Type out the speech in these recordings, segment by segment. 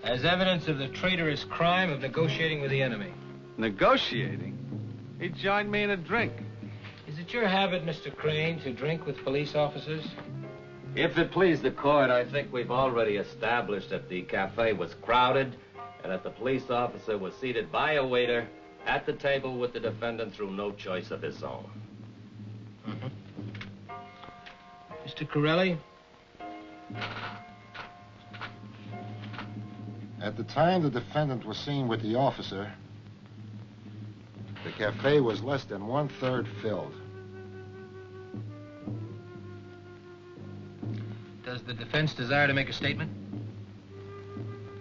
As evidence of the traitorous crime of negotiating with the enemy. Negotiating? He joined me in a drink. Is it your habit, Mr. Crane, to drink with police officers? If it please the court, I think we've already established that the cafe was crowded and that the police officer was seated by a waiter at the table with the defendant through no choice of his own. Mr. Corelli? At the time the defendant was seen with the officer, the cafe was less than 1/3 filled. Does the defense desire to make a statement?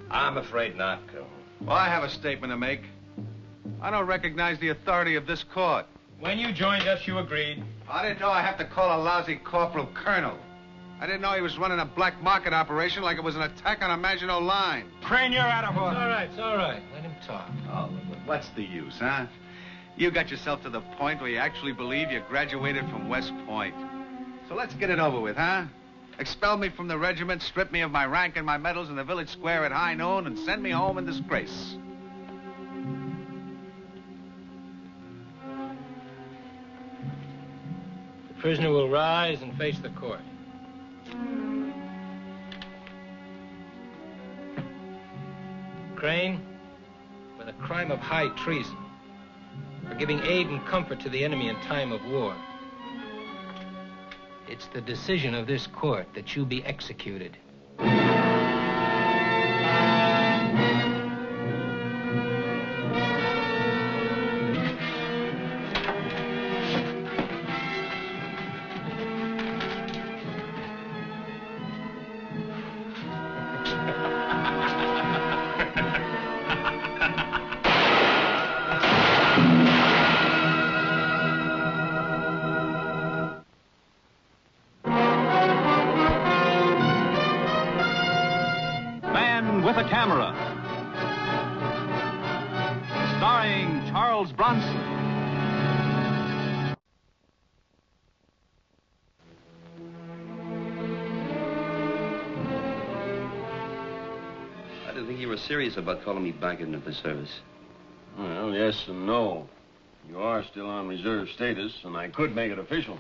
I'm afraid not, Colonel. Well, I have a statement to make. I don't recognize the authority of this court. When you joined us, you agreed. I didn't know I have to call a lousy corporal colonel. I didn't know he was running a black market operation like it was an attack on a Maginot Line. Crane, you're out of order. It's all right. Let him talk. Oh, what's the use, huh? You got yourself to the point where you actually believe you graduated from West Point. So let's get it over with, huh? Expel me from the regiment, strip me of my rank and my medals in the village square at high noon, and send me home in disgrace. The prisoner will rise and face the court. Crane, with a crime of high treason for giving aid and comfort to the enemy in time of war, it's the decision of this court that you be executed. With a Camera, starring Charles Bronson. I didn't think you were serious about calling me back into the service. Well, yes and no. You are still on reserve status, and I could make it official.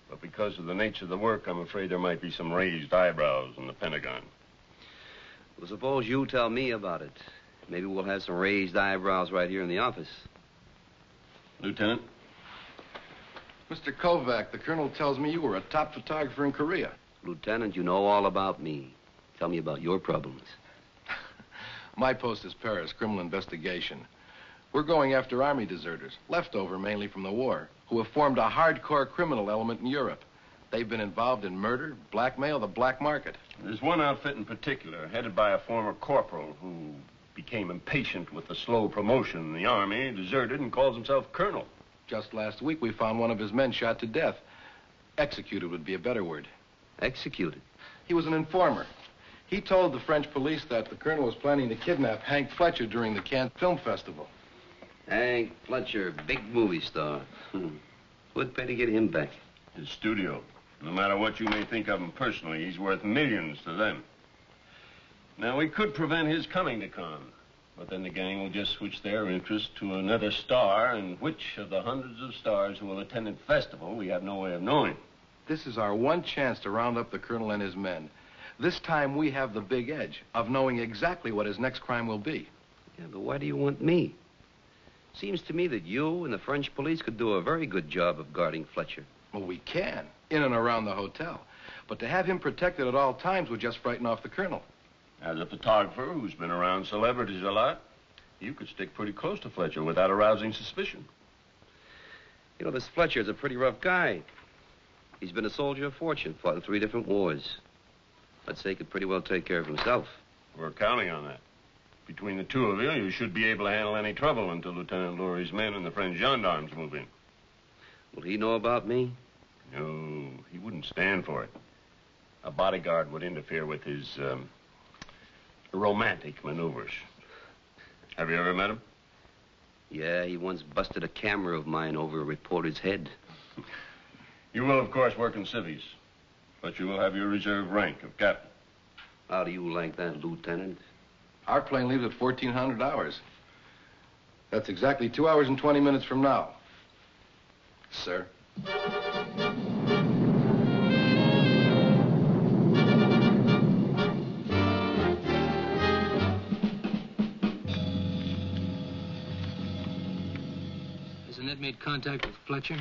But because of the nature of the work, I'm afraid there might be some raised eyebrows in the Pentagon. Well, suppose you tell me about it. Maybe we'll have some raised eyebrows right here in the office. Lieutenant? Mr. Kovac, the colonel tells me you were a top photographer in Korea. Lieutenant, you know all about me. Tell me about your problems. My post is Paris, criminal investigation. We're going after army deserters, leftover mainly from the war, who have formed a hardcore criminal element in Europe. They've been involved in murder, blackmail, the black market. There's one outfit in particular, headed by a former corporal who became impatient with the slow promotion in the army, deserted, and calls himself colonel. Just last week, we found one of his men shot to death. Executed would be a better word. Executed? He was an informer. He told the French police that the colonel was planning to kidnap Hank Fletcher during the Cannes Film Festival. Hank Fletcher, big movie star. What'd pay to get him back? His studio. No matter what you may think of him personally, he's worth millions to them. Now, we could prevent his coming to Cannes, but then the gang will just switch their interest to another star, and which of the hundreds of stars who will attend the festival, we have no way of knowing. This is our one chance to round up the colonel and his men. This time, we have the big edge of knowing exactly what his next crime will be. Yeah, but why do you want me? Seems to me that you and the French police could do a very good job of guarding Fletcher. Well, we can, in and around the hotel. But to have him protected at all times would just frighten off the colonel. As a photographer who's been around celebrities a lot, you could stick pretty close to Fletcher without arousing suspicion. You know, this Fletcher's a pretty rough guy. He's been a soldier of fortune, fought in 3 different wars. I'd say he could pretty well take care of himself. We're counting on that. Between the two of you, you should be able to handle any trouble until Lieutenant Lurie's men and the French gendarmes move in. Will he know about me? No, he wouldn't stand for it. A bodyguard would interfere with his, romantic maneuvers. Have you ever met him? Yeah, he once busted a camera of mine over a reporter's head. You will, of course, work in civvies, but you will have your reserve rank of captain. How do you like that, Lieutenant? Our plane leaves at 1400 hours. That's exactly 2 hours and 20 minutes from now. Sir. Hasn't Ed made contact with Fletcher?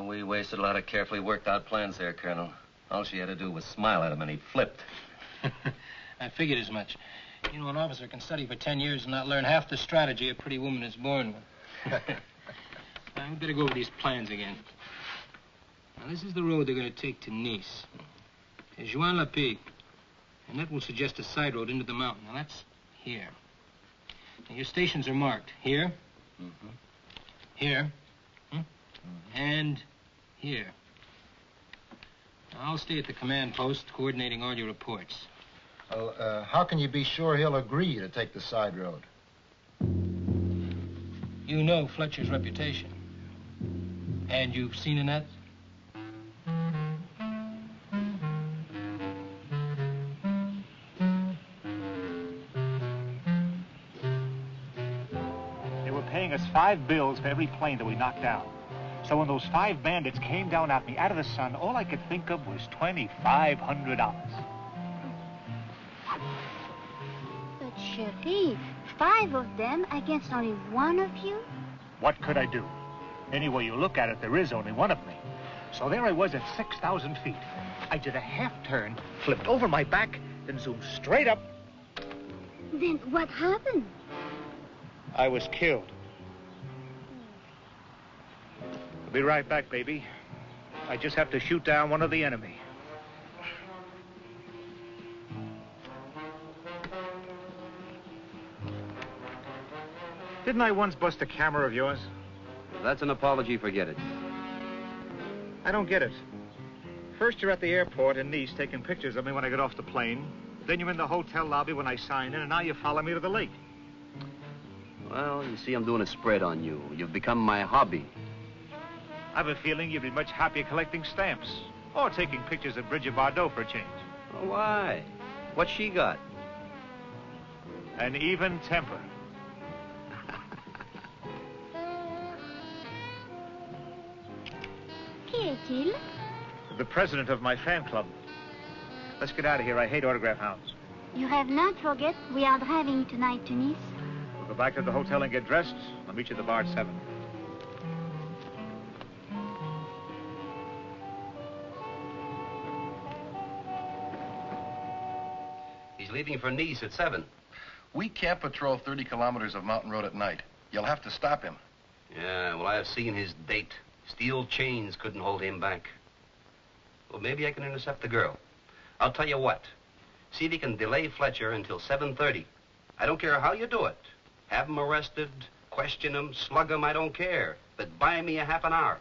We wasted a lot of carefully worked out plans there, Colonel. All she had to do was smile at him and he flipped. I figured as much. You know, an officer can study for 10 years and not learn half the strategy a pretty woman is born with. Now, we better go over these plans again. Now, this is the road they're going to take to Nice. There's Juan-la-Paix, and that will suggest a side road into the mountain. Now, that's here. Now, your stations are marked here, here, and here. Now, I'll stay at the command post coordinating all your reports. Well, how can you be sure he'll agree to take the side road? You know Fletcher's reputation. And you've seen Annette? They were paying us 5 bills for every plane that we knocked down. So when those 5 bandits came down at me out of the sun, all I could think of was $2,500. But, Sheriff, 5 of them against only 1 of you? What could I do? Any way you look at it, there is only 1 of me. So there I was at 6,000 feet. I did a half turn, flipped over my back, then zoomed straight up. Then what happened? I was killed. I'll be right back, baby. I just have to shoot down one of the enemy. Didn't I once bust a camera of yours? If that's an apology, forget it. I don't get it. First you're at the airport in Nice taking pictures of me when I get off the plane. Then you're in the hotel lobby when I sign in, and now you follow me to the lake. Well, you see, I'm doing a spread on you. You've become my hobby. I have a feeling you'd be much happier collecting stamps or taking pictures of Bridget Bardot for a change. Oh, why? What's she got? An even temper. Qui est-il? The president of my fan club. Let's get out of here. I hate autograph hounds. You have not forget we are driving tonight to Nice. We'll go back to the hotel and get dressed. I'll meet you at the bar at 7. He's leaving for Nice at 7. We can't patrol 30 kilometers of mountain road at night. You'll have to stop him. Yeah, well, I've seen his date. Steel chains couldn't hold him back. Well, maybe I can intercept the girl. I'll tell you what. See if you can delay Fletcher until 7:30. I don't care how you do it. Have him arrested, question him, slug him, I don't care. But buy me a half an hour.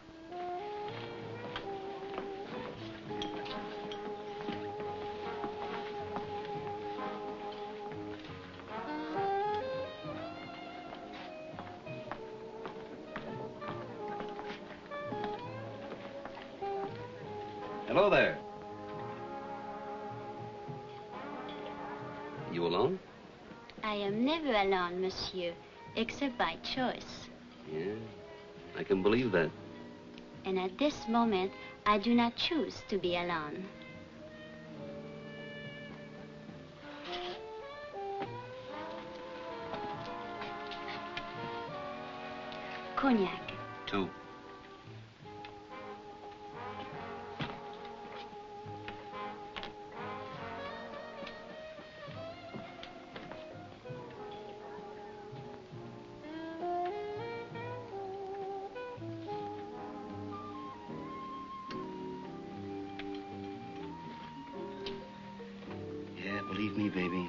Hello there. You alone? I am never alone, monsieur, except by choice. Yeah, I can believe that. And at this moment, I do not choose to be alone. Cognac. 2. Yeah, believe me, baby.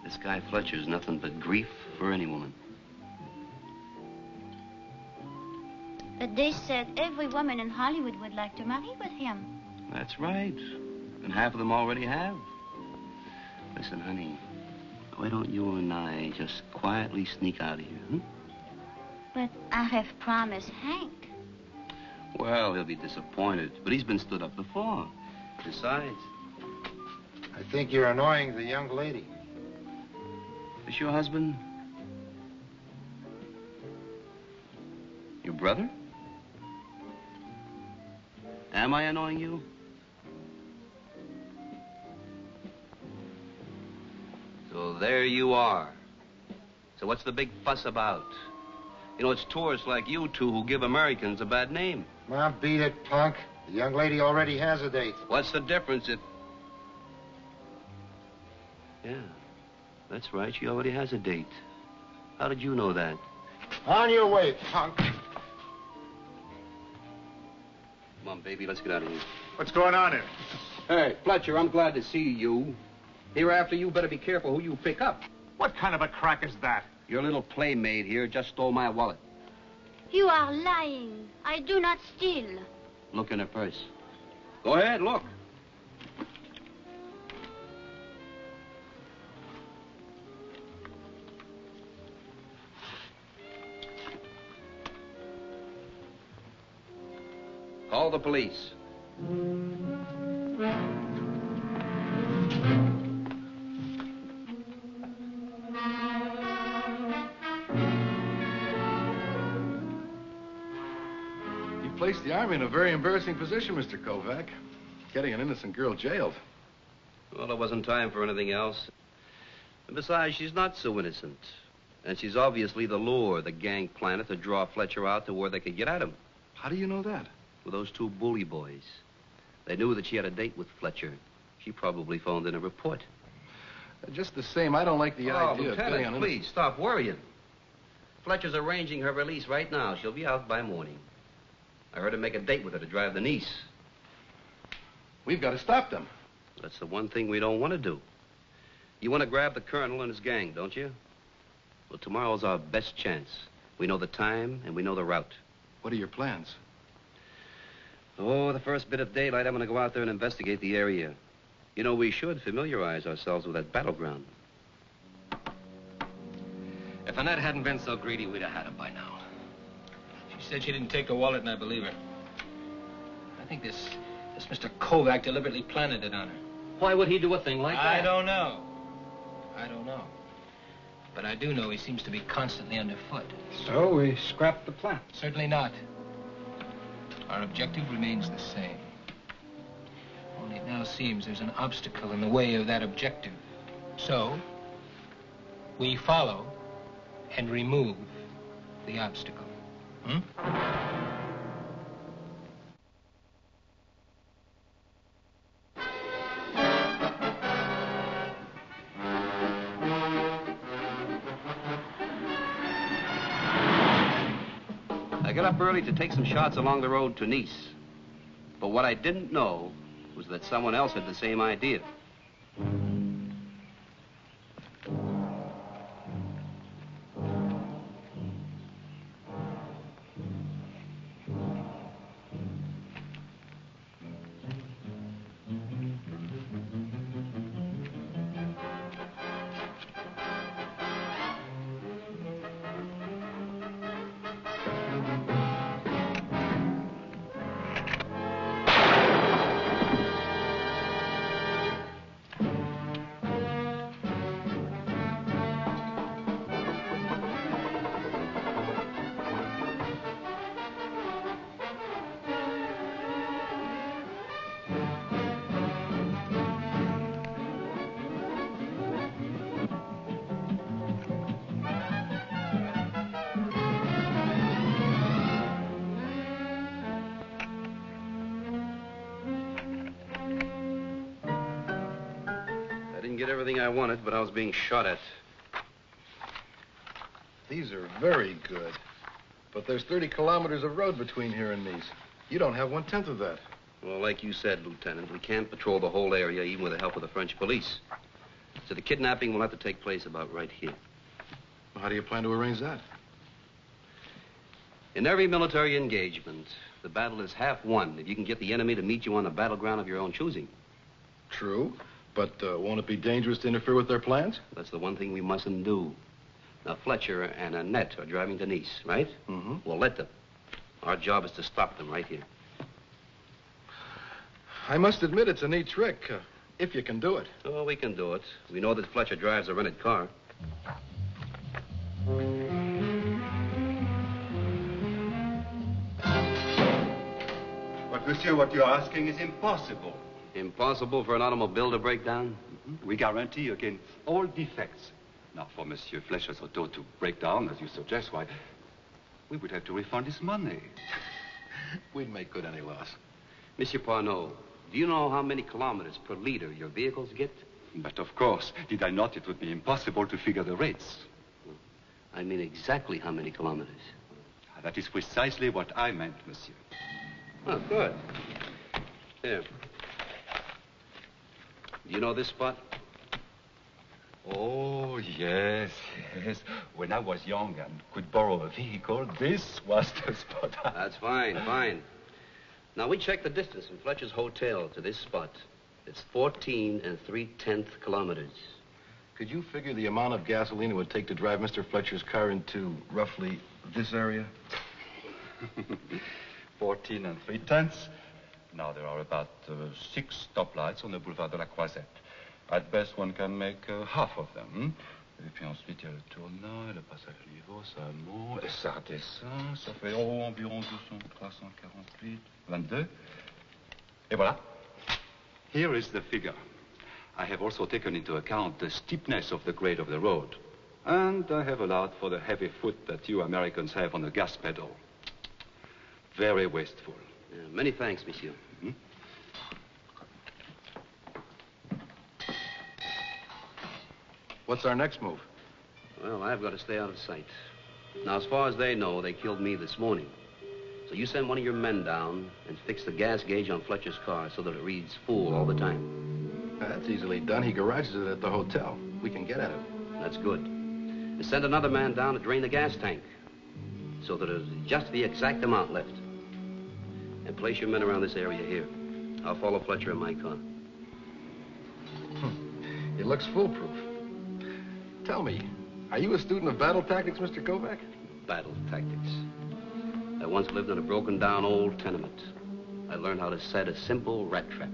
This guy Fletcher's nothing but grief for any woman. But they said every woman in Hollywood would like to marry with him. That's right. And half of them already have. Listen, honey, why don't you and I just quietly sneak out of here, But I have promised Hank. Well, he'll be disappointed, but he's been stood up before. Besides, I think you're annoying the young lady. is your husband your brother? Am I annoying you? So there you are. So what's the big fuss about? You know, it's tourists like you two who give Americans a bad name. Well, beat it, punk. The young lady already has a date. What's the difference if... Yeah, that's right. She already has a date. How did you know that? On your way, punk. Come on, baby, let's get out of here. What's going on here? Hey, Fletcher, I'm glad to see you. Hereafter, you better be careful who you pick up. What kind of a crack is that? Your little playmate here just stole my wallet. You are lying. I do not steal. Look in her purse. Go ahead, look. Call the police. Placed the Army in a very embarrassing position, Mr. Kovac. Getting an innocent girl jailed. Well, there wasn't time for anything else. And besides, she's not so innocent. And she's obviously the lure the gang planted to draw Fletcher out to where they could get at him. How do you know that? With those two bully boys. They knew that she had a date with Fletcher. She probably phoned in a report. Just the same, I don't like the idea of getting Lieutenant, on... please, stop worrying. Fletcher's arranging her release right now. She'll be out by morning. I heard him make a date with her to drive the niece. We've got to stop them. That's the one thing we don't want to do. You want to grab the colonel and his gang, don't you? Well, tomorrow's our best chance. We know the time and we know the route. What are your plans? Oh, the first bit of daylight, I'm going to go out there and investigate the area. You know, we should familiarize ourselves with that battleground. If Annette hadn't been so greedy, we'd have had him by now. She said she didn't take the wallet, and I believe her. I think this Mr. Kovac deliberately planted it on her. Why would he do a thing like that? I don't know. But I do know he seems to be constantly underfoot. So we scrapped the plan. Certainly not. Our objective remains the same. Only it now seems there's an obstacle in the way of that objective. So, we follow and remove the obstacle. I got up early to take some shots along the road to Nice. But what I didn't know was that someone else had the same idea. Everything I wanted, but I was being shot at. These are very good. But there's 30 kilometers of road between here and Nice. You don't have 1/10 of that. Well, like you said, Lieutenant, we can't patrol the whole area, even with the help of the French police. So the kidnapping will have to take place about right here. Well, how do you plan to arrange that? In every military engagement, the battle is half won if you can get the enemy to meet you on the battleground of your own choosing. True. But won't it be dangerous to interfere with their plans? That's the one thing we mustn't do. Now, Fletcher and Annette are driving to Nice, right? Mm-hmm. Well, let them. Our job is to stop them right here. I must admit it's a neat trick, if you can do it. Oh, we can do it. We know that Fletcher drives a rented car. But, monsieur, what you're asking is impossible. Impossible for an automobile to break down? We guarantee against all defects. Now, for Monsieur Fletcher's auto to break down, as you suggest, why, we would have to refund his money. We'd make good any loss. Monsieur Parnot, do you know how many kilometers per liter your vehicles get? But of course, did I not, it would be impossible to figure the rates. I mean exactly how many kilometers. That is precisely what I meant, monsieur. Oh, good. Here. Do you know this spot? Oh, yes, yes. When I was young and could borrow a vehicle, this was the spot. That's fine, fine. Now, we checked the distance from Fletcher's hotel to this spot. It's 14 3/10 kilometers. Could you figure the amount of gasoline it would take to drive Mr. Fletcher's car into roughly this area? 14 3/10. Now, there are about 6 stoplights on the boulevard de la Croisette. At best, one can make half of them. Et puis ensuite, il y a le tournant, le passage à niveau, ça monte, et ça redescend. Ça fait environ 200, 348, 22. Et voilà. Here is the figure. I have also taken into account the steepness of the grade of the road. And I have allowed for the heavy foot that you Americans have on the gas pedal. Very wasteful. Many thanks, monsieur. Mm-hmm. What's our next move? Well, I've got to stay out of sight. Now, as far as they know, they killed me this morning. So you send one of your men down and fix the gas gauge on Fletcher's car so that it reads full all the time. That's easily done. He garages it at the hotel. We can get at it. That's good. And send another man down to drain the gas tank so that there's just the exact amount left. And place your men around this area here. I'll follow Fletcher in my car. It looks foolproof. Tell me, are you a student of battle tactics, Mr. Kovac? Battle tactics. I once lived in a broken-down old tenement. I learned how to set a simple rat trap.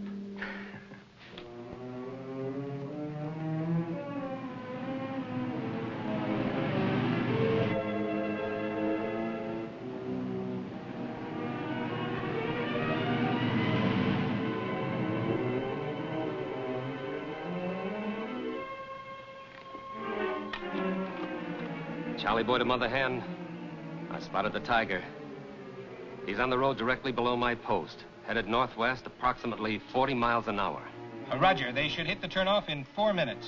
Charlie boy to Mother Hen, I spotted the tiger. He's on the road directly below my post, headed northwest approximately 40 miles an hour. Roger, they should hit the turnoff in 4 minutes.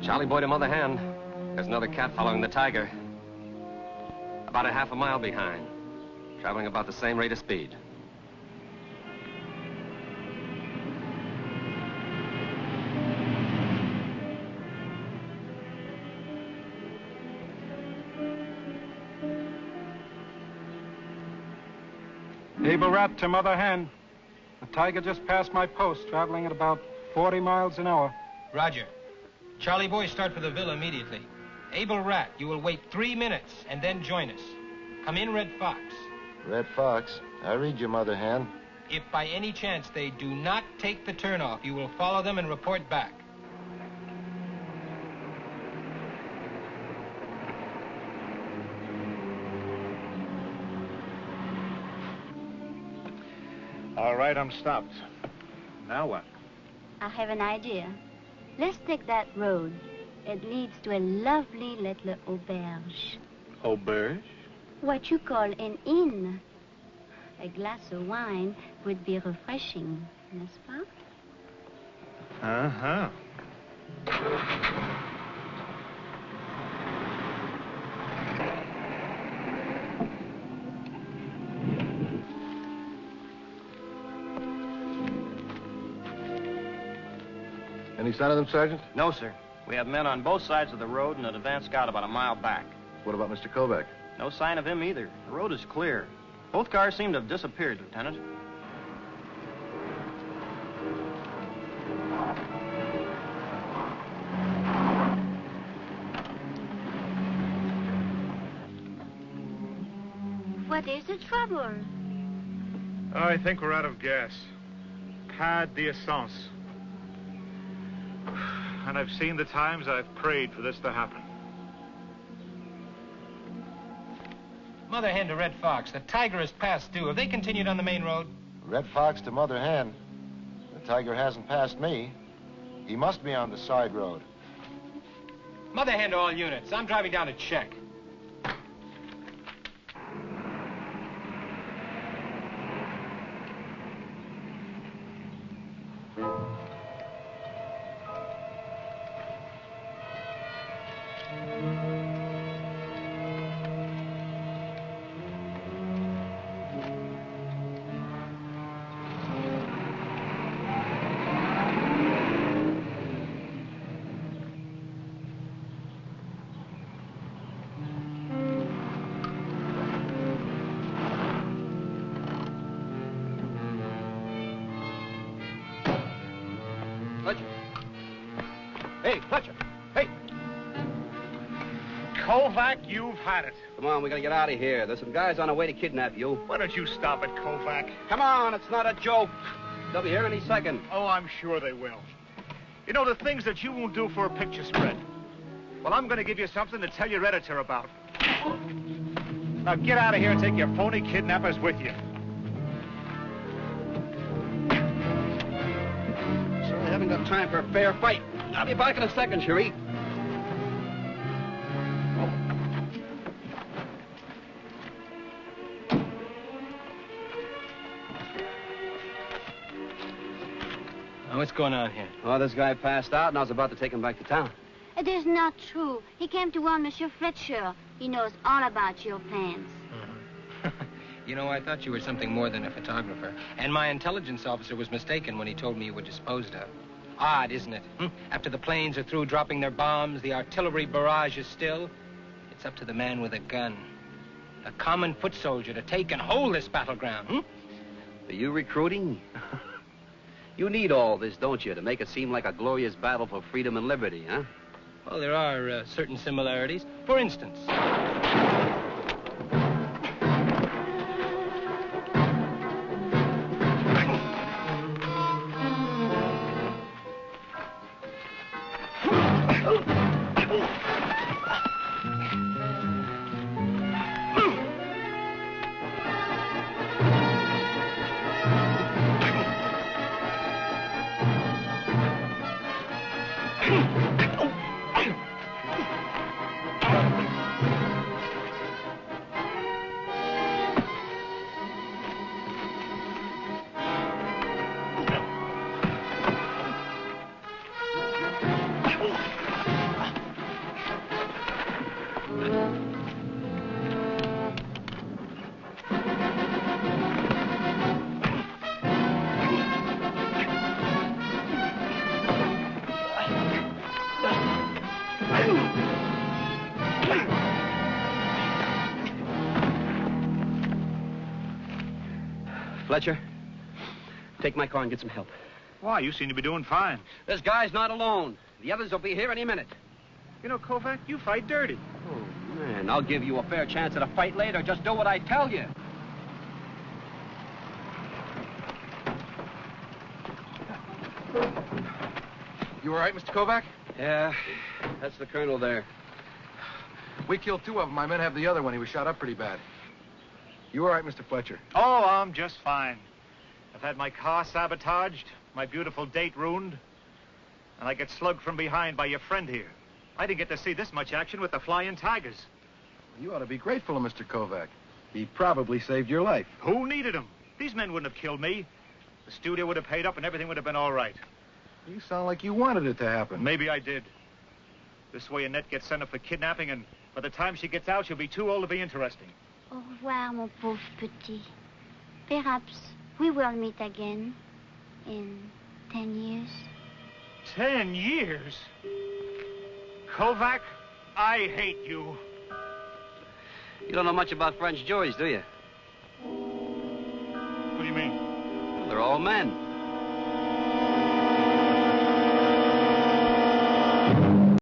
Charlie boy to Mother Hen, there's another cat following the tiger. About a half a mile behind, traveling about the same rate of speed. Able rat to Mother Hen. The tiger just passed my post, traveling at about 40 miles an hour. Roger. Charlie boy, start for the villa immediately. Able rat, you will wait 3 minutes and then join us. Come in, Red Fox. Red Fox, I read you, Mother Hen. If by any chance they do not take the turnoff, you will follow them and report back. All right, I'm stopped. Now what? I have an idea. Let's take that road. It leads to a lovely little auberge. Auberge? What you call an inn. A glass of wine would be refreshing, n'est-ce pas? Uh-huh. Any sign of them, Sergeant? No, sir. We have men on both sides of the road and an advance scout about a mile back. What about Mr. Kovac? No sign of him either. The road is clear. Both cars seem to have disappeared, Lieutenant. What is the trouble? I think we're out of gas. Pas d'essence. And I've seen the times I've prayed for this to happen. Mother Hen to Red Fox. The Tiger has passed due. Have they continued on the main road? Red Fox to Mother Hen. The Tiger hasn't passed me. He must be on the side road. Mother Hen to all units. I'm driving down to check. Hey, Fletcher. Hey. Kovac, you've had it. Come on, we gotta get out of here. There's some guys on their way to kidnap you. Why don't you stop it, Kovac? Come on, it's not a joke. They'll be here any second. Oh, I'm sure they will. You know, the things that you won't do for a picture spread. Well, I'm going to give you something to tell your editor about. Now get out of here and take your phony kidnappers with you. So they haven't got time for a fair fight. I'll be back in a second, Cherie. What's going on here? Oh, this guy passed out, and I was about to take him back to town. It is not true. He came to warn Monsieur Fletcher. He knows all about your plans. You know, I thought you were something more than a photographer. And my intelligence officer was mistaken when he told me you were disposed of. Odd, isn't it? After the planes are through dropping their bombs, the artillery barrage is still. It's up to the man with a gun. A common foot soldier to take and hold this battleground. Are you recruiting? You need all this, don't you, to make it seem like a glorious battle for freedom and liberty, huh? Well, there are certain similarities. For instance... Fletcher, take my car and get some help. Why, you seem to be doing fine. This guy's not alone. The others will be here any minute. You know, Kovac, you fight dirty. Oh, man, I'll give you a fair chance at a fight later. Just do what I tell you. You all right, Mr. Kovac? Yeah, that's the colonel there. We killed 2 of them. My men have the other one. He was shot up pretty bad. You all right, Mr. Fletcher? Oh, I'm just fine. I've had my car sabotaged, my beautiful date ruined, and I get slugged from behind by your friend here. I didn't get to see this much action with the Flying Tigers. You ought to be grateful to Mr. Kovac. He probably saved your life. Who needed him? These men wouldn't have killed me. The studio would have paid up and everything would have been all right. You sound like you wanted it to happen. Maybe I did. This way Annette gets sent up for kidnapping, and by the time she gets out, she'll be too old to be interesting. Au revoir, mon pauvre petit. Perhaps we will meet again in 10 years. 10 years? Kovac, I hate you. You don't know much about French juries, do you? What do you mean? Well, they're all men.